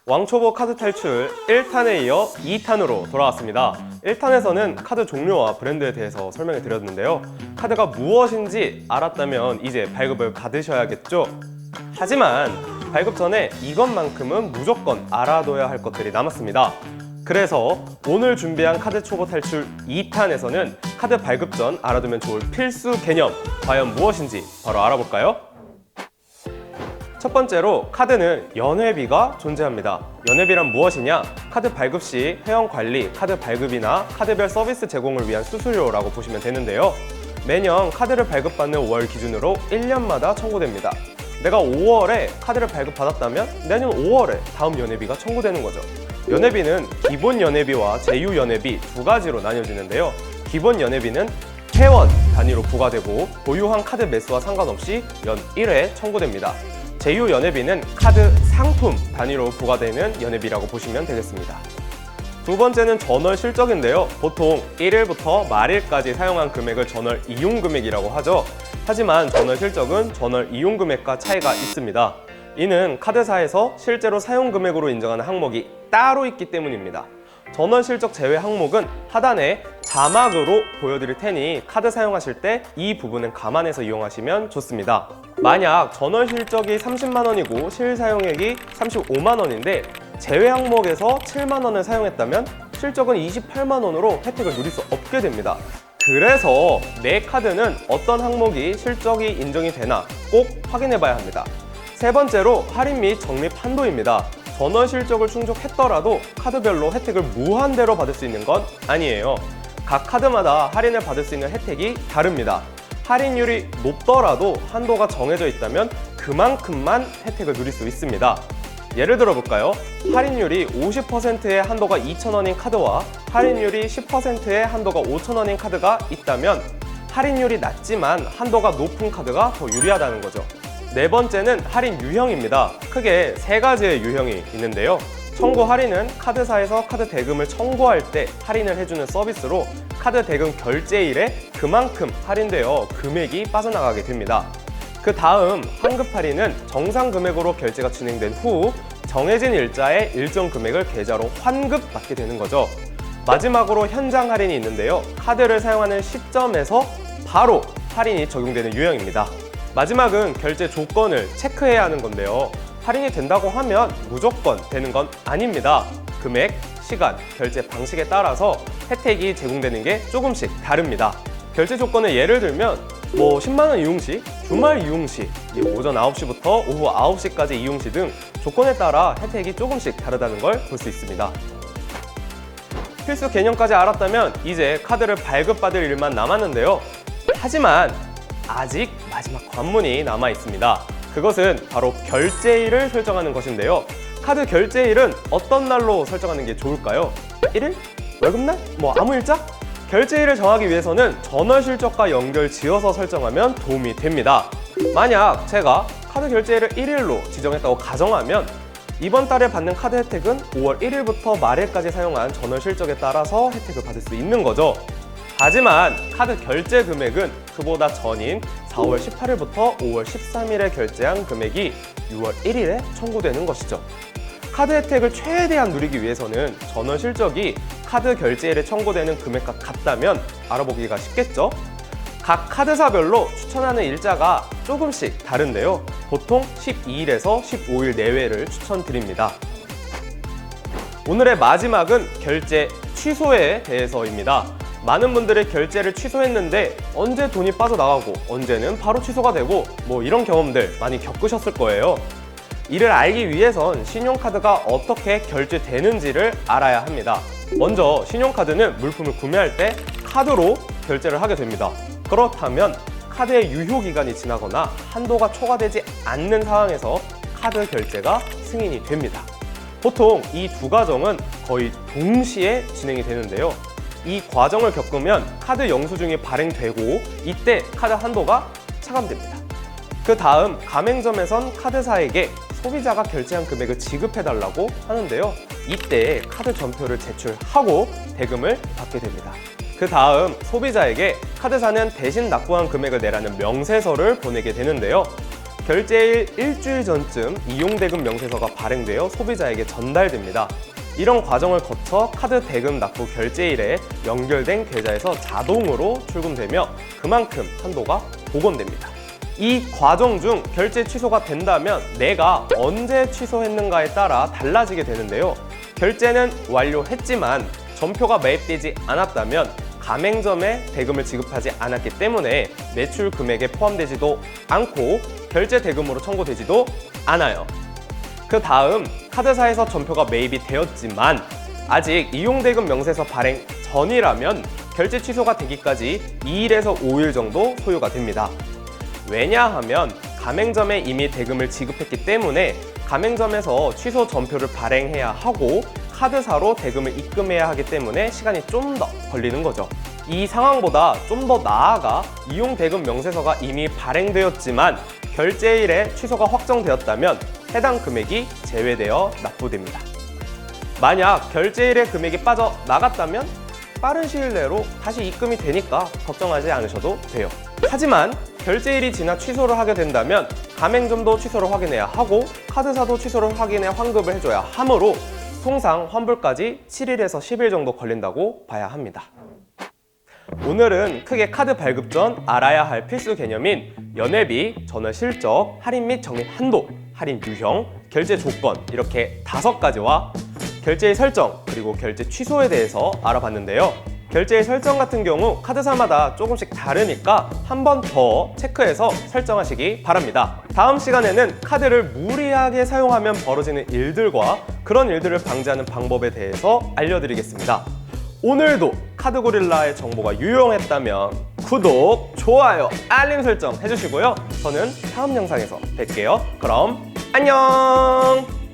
왕초보 카드 탈출 1탄에 이어 2탄으로 돌아왔습니다. 1탄에서는 카드 종류와 브랜드에 대해서 설명해 드렸는데요. 카드가 무엇인지 알았다면 이제 발급을 받으셔야겠죠? 하지만 발급 전에 이것만큼은 무조건 알아둬야 할 것들이 남았습니다. 그래서 오늘 준비한 카드 초보 탈출 2탄에서는 카드 발급 전 알아두면 좋을 필수 개념 과연 무엇인지 바로 알아볼까요? 첫 번째로 카드는 연회비가 존재합니다. 연회비란 무엇이냐? 카드 발급 시 회원 관리, 카드 발급이나 카드별 서비스 제공을 위한 수수료라고 보시면 되는데요. 매년 카드를 발급받는 5월 기준으로 1년마다 청구됩니다. 내가 5월에 카드를 발급받았다면 내년 5월에 다음 연회비가 청구되는 거죠. 연회비는 기본 연회비와 제휴 연회비 두 가지로 나뉘어지는데요. 기본 연회비는 회원 단위로 부과되고 보유한 카드 매수와 상관없이 연 1회 청구됩니다. 제휴 연회비는 카드 상품 단위로 부과되는 연회비라고 보시면 되겠습니다. 두 번째는 전월 실적인데요. 보통 1일부터 말일까지 사용한 금액을 전월 이용 금액이라고 하죠. 하지만 전월 실적은 전월 이용 금액과 차이가 있습니다. 이는 카드사에서 실제로 사용 금액으로 인정하는 항목이 따로 있기 때문입니다. 전월 실적 제외 항목은 하단에 자막으로 보여드릴 테니 카드 사용하실 때 이 부분은 감안해서 이용하시면 좋습니다. 만약 전월 실적이 30만 원이고 실 사용액이 35만 원인데 제외 항목에서 7만 원을 사용했다면 실적은 28만 원으로 혜택을 누릴 수 없게 됩니다. 그래서 내 카드는 어떤 항목이 실적이 인정이 되나 꼭 확인해 봐야 합니다. 세 번째로 할인 및 적립 한도입니다. 전월 실적을 충족했더라도 카드별로 혜택을 무한대로 받을 수 있는 건 아니에요. 각 카드마다 할인을 받을 수 있는 혜택이 다릅니다. 할인율이 높더라도 한도가 정해져 있다면 그만큼만 혜택을 누릴 수 있습니다. 예를 들어 볼까요? 할인율이 50%의 한도가 2,000원인 카드와 할인율이 10%의 한도가 5,000원인 카드가 있다면 할인율이 낮지만 한도가 높은 카드가 더 유리하다는 거죠. 네 번째는 할인 유형입니다. 크게 세 가지의 유형이 있는데요. 청구 할인은 카드사에서 카드 대금을 청구할 때 할인을 해주는 서비스로 카드 대금 결제일에 그만큼 할인되어 금액이 빠져나가게 됩니다. 그 다음 환급 할인은 정상 금액으로 결제가 진행된 후 정해진 일자에 일정 금액을 계좌로 환급받게 되는 거죠. 마지막으로 현장 할인이 있는데요. 카드를 사용하는 시점에서 바로 할인이 적용되는 유형입니다. 마지막은 결제 조건을 체크해야 하는 건데요. 할인이 된다고 하면 무조건 되는 건 아닙니다. 금액, 시간, 결제 방식에 따라서 혜택이 제공되는 게 조금씩 다릅니다. 결제 조건을 예를 들면 10만 원 이용 시, 주말 이용 시, 오전 9시부터 오후 9시까지 이용 시 등 조건에 따라 혜택이 조금씩 다르다는 걸 볼 수 있습니다. 필수 개념까지 알았다면 이제 카드를 발급받을 일만 남았는데요. 하지만 아직 마지막 관문이 남아 있습니다. 그것은 바로 결제일을 설정하는 것인데요. 카드 결제일은 어떤 날로 설정하는 게 좋을까요? 1일? 월급날? 아무 일자? 결제일을 정하기 위해서는 전월 실적과 연결 지어서 설정하면 도움이 됩니다. 만약 제가 카드 결제일을 1일로 지정했다고 가정하면 이번 달에 받는 카드 혜택은 5월 1일부터 말일까지 사용한 전월 실적에 따라서 혜택을 받을 수 있는 거죠. 하지만 카드 결제 금액은 그보다 전인 4월 18일부터 5월 13일에 결제한 금액이 6월 1일에 청구되는 것이죠. 카드 혜택을 최대한 누리기 위해서는 전월 실적이 카드 결제일에 청구되는 금액과 같다면 알아보기가 쉽겠죠? 각 카드사별로 추천하는 일자가 조금씩 다른데요. 보통 12일에서 15일 내외를 추천드립니다. 오늘의 마지막은 결제 취소에 대해서입니다. 많은 분들이 결제를 취소했는데 언제 돈이 빠져나가고 언제는 바로 취소가 되고 이런 경험들 많이 겪으셨을 거예요. 이를 알기 위해선 신용카드가 어떻게 결제되는지를 알아야 합니다. 먼저 신용카드는 물품을 구매할 때 카드로 결제를 하게 됩니다. 그렇다면 카드의 유효기간이 지나거나 한도가 초과되지 않는 상황에서 카드 결제가 승인이 됩니다. 보통 이 두 과정은 거의 동시에 진행이 되는데요. 이 과정을 겪으면 카드 영수증이 발행되고 이때 카드 한도가 차감됩니다. 그 다음 가맹점에선 카드사에게 소비자가 결제한 금액을 지급해달라고 하는데요. 이때 카드 전표를 제출하고 대금을 받게 됩니다. 그 다음 소비자에게 카드사는 대신 납부한 금액을 내라는 명세서를 보내게 되는데요. 결제일 일주일 전쯤 이용대금 명세서가 발행되어 소비자에게 전달됩니다. 이런 과정을 거쳐 카드 대금 납부 결제일에 연결된 계좌에서 자동으로 출금되며 그만큼 한도가 복원됩니다. 이 과정 중 결제 취소가 된다면 내가 언제 취소했는가에 따라 달라지게 되는데요. 결제는 완료했지만 전표가 매입되지 않았다면 가맹점에 대금을 지급하지 않았기 때문에 매출 금액에 포함되지도 않고 결제 대금으로 청구되지도 않아요. 그 다음 카드사에서 전표가 매입이 되었지만 아직 이용대금 명세서 발행 전이라면 결제 취소가 되기까지 2일에서 5일 정도 소요가 됩니다. 왜냐하면 가맹점에 이미 대금을 지급했기 때문에 가맹점에서 취소 전표를 발행해야 하고 카드사로 대금을 입금해야 하기 때문에 시간이 좀 더 걸리는 거죠. 이 상황보다 좀 더 나아가 이용대금 명세서가 이미 발행되었지만 결제일에 취소가 확정되었다면 해당 금액이 제외되어 납부됩니다. 만약 결제일에 금액이 빠져나갔다면 빠른 시일 내로 다시 입금이 되니까 걱정하지 않으셔도 돼요. 하지만 결제일이 지나 취소를 하게 된다면 가맹점도 취소를 확인해야 하고 카드사도 취소를 확인해 환급을 해줘야 하므로 통상 환불까지 7일에서 10일 정도 걸린다고 봐야 합니다. 오늘은 크게 카드 발급 전 알아야 할 필수 개념인 연회비, 전월 실적, 할인 및 적립 한도, 할인 유형, 결제 조건 이렇게 5가지와 결제일 설정 그리고 결제 취소에 대해서 알아봤는데요. 결제일 설정 같은 경우 카드사마다 조금씩 다르니까 한 번 더 체크해서 설정하시기 바랍니다. 다음 시간에는 카드를 무리하게 사용하면 벌어지는 일들과 그런 일들을 방지하는 방법에 대해서 알려드리겠습니다. 오늘도 카드고릴라의 정보가 유용했다면 구독, 좋아요, 알림 설정 해주시고요. 저는 다음 영상에서 뵐게요. 그럼 안녕!